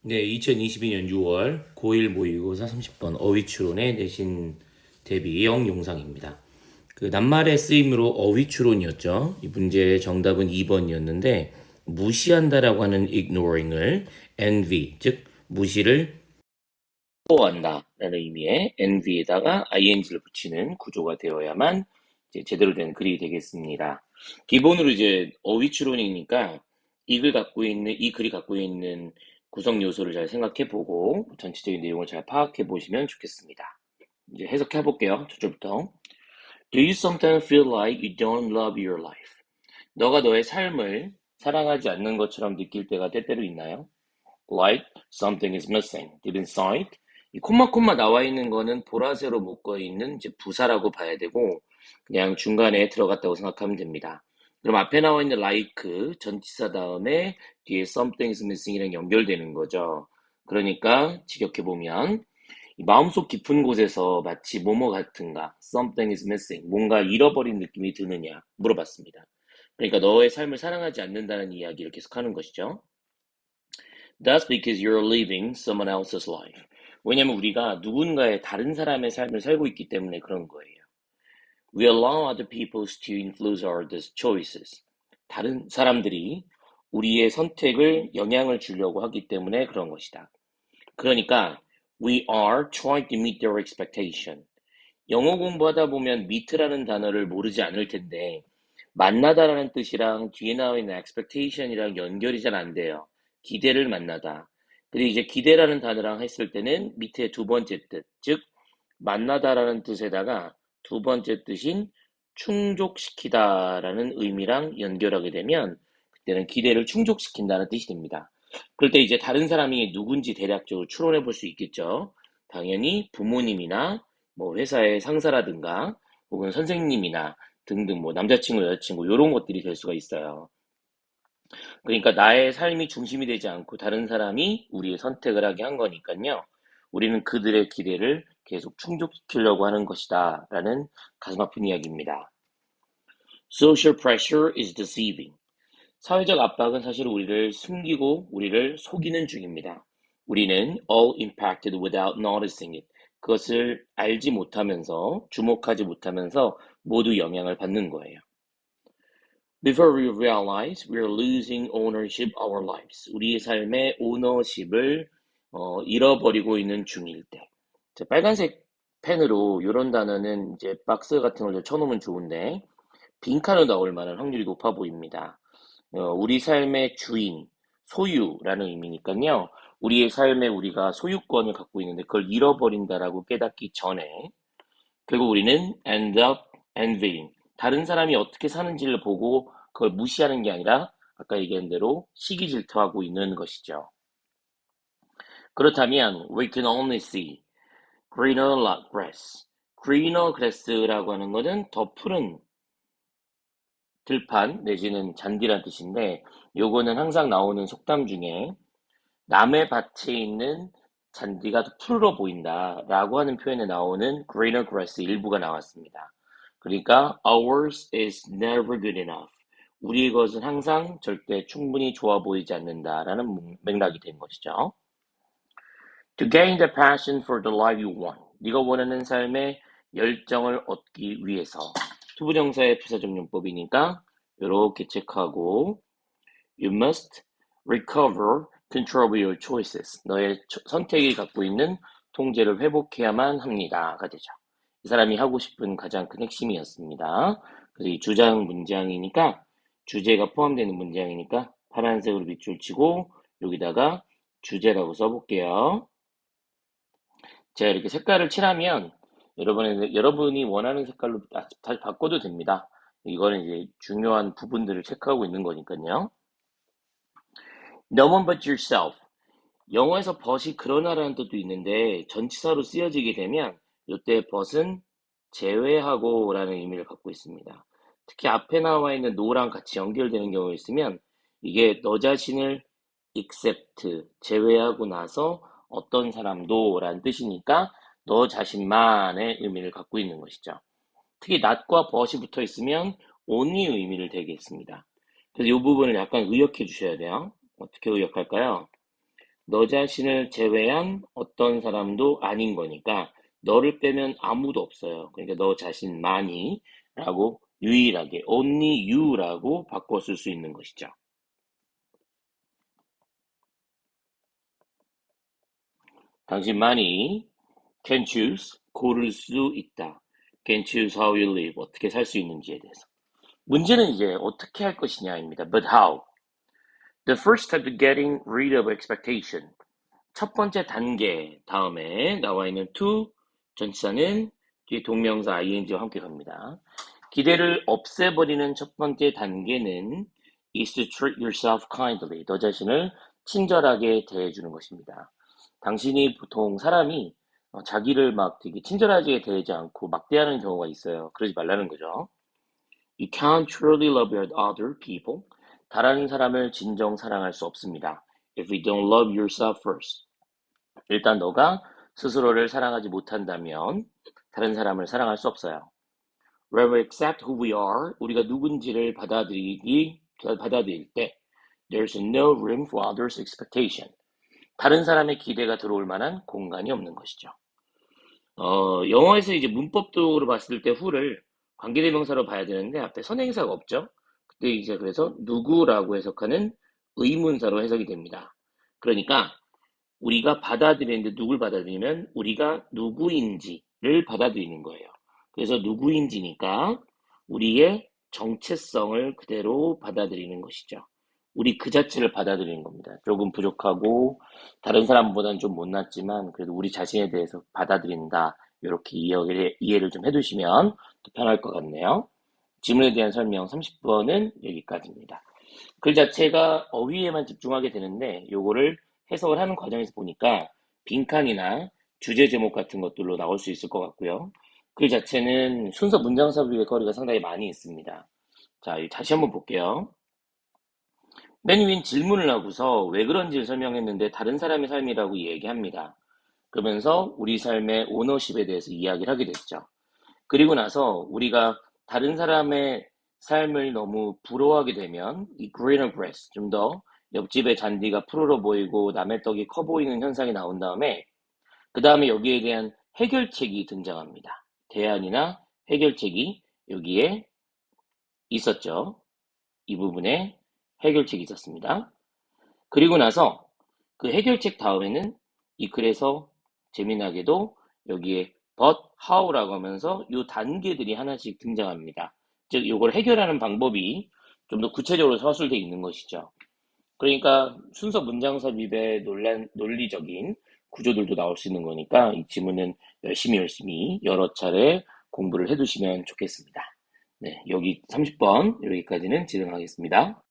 네, 2022년 6월 고1 모의고사 30번 어휘추론의 내신 대비형 영상입니다. 그 낱말의 쓰임으로 어휘추론이었죠. 이 문제의 정답은 2번이었는데 무시한다라고 하는 ignoring을 envy, 즉 무시를 부러워한다라는 의미의 envy에다가 ing를 붙이는 구조가 되어야만 이제 제대로 된 글이 되겠습니다. 기본으로 이제 어휘추론이니까 이 글이 갖고 있는 구성 요소를 잘 생각해 보고 전체적인 내용을 잘 파악해 보시면 좋겠습니다. 이제 해석해 볼게요. 저쪽부터. Do you sometimes feel like you don't love your life? 너가 너의 삶을 사랑하지 않는 것처럼 느낄 때가 때때로 있나요? Like something is missing. deep inside. 이 콤마 나와 있는 거는 보라새로 묶어 있는 이제 부사라고 봐야 되고 그냥 중간에 들어갔다고 생각하면 됩니다. 그럼 앞에 나와 있는 like 전치사 다음에 뒤에 something is missing이랑 연결되는 거죠. 그러니까 직역해 보면 마음속 깊은 곳에서 마치 뭐뭐 같은가 something is missing 뭔가 잃어버린 느낌이 드느냐 물어봤습니다. 그러니까 너의 삶을 사랑하지 않는다는 이야기를 계속하는 것이죠. That's because you're living someone else's life. 왜냐면 우리가 누군가의 다른 사람의 삶을 살고 있기 때문에 그런 거예요. We allow other people to influence our choices. 다른 사람들이 우리의 선택을 영향을 주려고 하기 때문에 그런 것이다. 그러니까 we are trying to meet their expectation. 영어 공부하다 보면 meet라는 단어를 모르지 않을 텐데 만나다라는 뜻이랑 뒤에 나와 있는 expectation이랑 연결이 잘 안 돼요. 기대를 만나다. 근데 이제 기대라는 단어랑 했을 때는 밑에 두 번째 뜻, 즉 만나다라는 뜻에다가 두 번째 뜻인 충족시키다라는 의미랑 연결하게 되면 그때는 기대를 충족시킨다는 뜻이 됩니다. 그럴 때 이제 다른 사람이 누군지 대략적으로 추론해 볼 수 있겠죠. 당연히 부모님이나 뭐 회사의 상사라든가 혹은 선생님이나 등등 뭐 남자친구, 여자친구 이런 것들이 될 수가 있어요. 그러니까 나의 삶이 중심이 되지 않고 다른 사람이 우리의 선택을 하게 한 거니까요. 우리는 그들의 기대를 계속 충족시키려고 하는 것이다 라는 가슴 아픈 이야기입니다. Social pressure is deceiving. 사회적 압박은 사실 우리를 숨기고 우리를 속이는 중입니다. 우리는 all impacted without noticing it. 그것을 알지 못하면서 주목하지 못하면서 모두 영향을 받는 거예요. Before we realize we are losing ownership of our lives. 우리의 삶의 오너십을 잃어버리고 있는 중일 때. 자, 빨간색 펜으로 이런 단어는 이제 박스 같은 걸 쳐놓으면 좋은데 빈칸으로 나올 만한 확률이 높아 보입니다. 우리 삶의 주인, 소유라는 의미니까요. 우리의 삶에 우리가 소유권을 갖고 있는데 그걸 잃어버린다라고 깨닫기 전에 결국 우리는 end up envying. 다른 사람이 어떻게 사는지를 보고 그걸 무시하는 게 아니라 아까 얘기한 대로 시기 질투하고 있는 것이죠. 그렇다면 we can only see greener grass. greener grass라고 하는 것은 더 푸른 들판 내지는 잔디란 뜻인데 요거는 항상 나오는 속담 중에 남의 밭에 있는 잔디가 더 푸르러 보인다라고 하는 표현에 나오는 greener grass 일부가 나왔습니다. 그러니까 ours is never good enough. 우리의 것은 항상 절대 충분히 좋아 보이지 않는다라는 맥락이 된 것이죠. To gain the passion for the life you want. 네가 원하는 삶의 열정을 얻기 위해서. 투부정사의 부사적용법이니까 이렇게 체크하고 You must recover control of your choices. 너의 선택이 갖고 있는 통제를 회복해야만 합니다가 되죠. 이 사람이 하고 싶은 가장 큰 핵심이었습니다. 그래서 이 주장 문장이니까 주제가 포함되는 문장이니까 파란색으로 밑줄 치고 여기다가 주제라고 써볼게요. 제가 이렇게 색깔을 칠하면 여러분이 원하는 색깔로 다시 바꿔도 됩니다. 이거는 이제 중요한 부분들을 체크하고 있는 거니까요. No one but yourself. 영어에서 but이 그러나라는 뜻도 있는데 전치사로 쓰여지게 되면 이때 but은 제외하고 라는 의미를 갖고 있습니다. 특히 앞에 나와 있는 no랑 같이 연결되는 경우가 있으면 이게 너 자신을 except 제외하고 나서 어떤 사람도 라는 뜻이니까 너 자신만의 의미를 갖고 있는 것이죠. 특히 not과 but이 붙어 있으면 only 의미를 되게 했습니다. 그래서 이 부분을 약간 의역해 주셔야 돼요. 어떻게 의역할까요? 너 자신을 제외한 어떤 사람도 아닌 거니까 너를 빼면 아무도 없어요. 그러니까 너 자신만이 라고 유일하게 only you라고 바꿔 쓸 수 있는 것이죠. 당신만이 can choose, 고를 수 있다. can choose how you live, 어떻게 살 수 있는지에 대해서. 문제는 이제 어떻게 할 것이냐입니다. But how? The first step to getting rid of expectation. 첫 번째 단계 다음에 나와 있는 to 전치사는 뒤에 동명사 ing와 함께 갑니다. 기대를 없애버리는 첫 번째 단계는 is to treat yourself kindly. 너 자신을 친절하게 대해주는 것입니다. 당신이 보통 사람이 자기를 막 되게 친절하게 대하지 않고 막대하는 경우가 있어요. 그러지 말라는 거죠. You can't truly love your other people. 다른 사람을 진정 사랑할 수 없습니다. If you don't love yourself first. 일단 너가 스스로를 사랑하지 못한다면 다른 사람을 사랑할 수 없어요. When we accept who we are, 우리가 누군지를 받아들일 때 there's no room for others' expectation. 다른 사람의 기대가 들어올 만한 공간이 없는 것이죠. 영어에서 이제 문법적으로 봤을 때 who를 관계대명사로 봐야 되는데 앞에 선행사가 없죠. 그때 이제 그래서 누구라고 해석하는 의문사로 해석이 됩니다. 그러니까 우리가 받아들이는데 누굴 받아들이면 우리가 누구인지를 받아들이는 거예요. 그래서 누구인지니까 우리의 정체성을 그대로 받아들이는 것이죠. 우리 그 자체를 받아들이는 겁니다. 조금 부족하고 다른 사람보다는 좀 못났지만 그래도 우리 자신에 대해서 받아들인다. 이렇게 이해를 좀 해두시면 더 편할 것 같네요. 지문에 대한 설명 30번은 여기까지입니다. 글 자체가 어휘에만 집중하게 되는데 요거를 해석을 하는 과정에서 보니까 빈칸이나 주제 제목 같은 것들로 나올 수 있을 것 같고요. 글 자체는 순서 문장 삽입의 거리가 상당히 많이 있습니다. 자, 다시 한번 볼게요. 맨 위엔 질문을 하고서 왜 그런지를 설명했는데 다른 사람의 삶이라고 얘기합니다. 그러면서 우리 삶의 오너십에 대해서 이야기를 하게 됐죠. 그리고 나서 우리가 다른 사람의 삶을 너무 부러워하게 되면 이 greener grass, 좀 더 옆집의 잔디가 푸르러 보이고 남의 떡이 커 보이는 현상이 나온 다음에 그 다음에 여기에 대한 해결책이 등장합니다. 대안이나 해결책이 여기에 있었죠. 이 부분에 해결책이 있었습니다. 그리고 나서 그 해결책 다음에는 이 글에서 재미나게도 여기에 but how라고 하면서 이 단계들이 하나씩 등장합니다. 즉 이걸 해결하는 방법이 좀 더 구체적으로 서술되어 있는 것이죠. 그러니까 순서 문장 삽입의 논리적인 구조들도 나올 수 있는 거니까 이 지문은 열심히 여러 차례 공부를 해두시면 좋겠습니다. 네, 여기 30번 여기까지는 진행하겠습니다.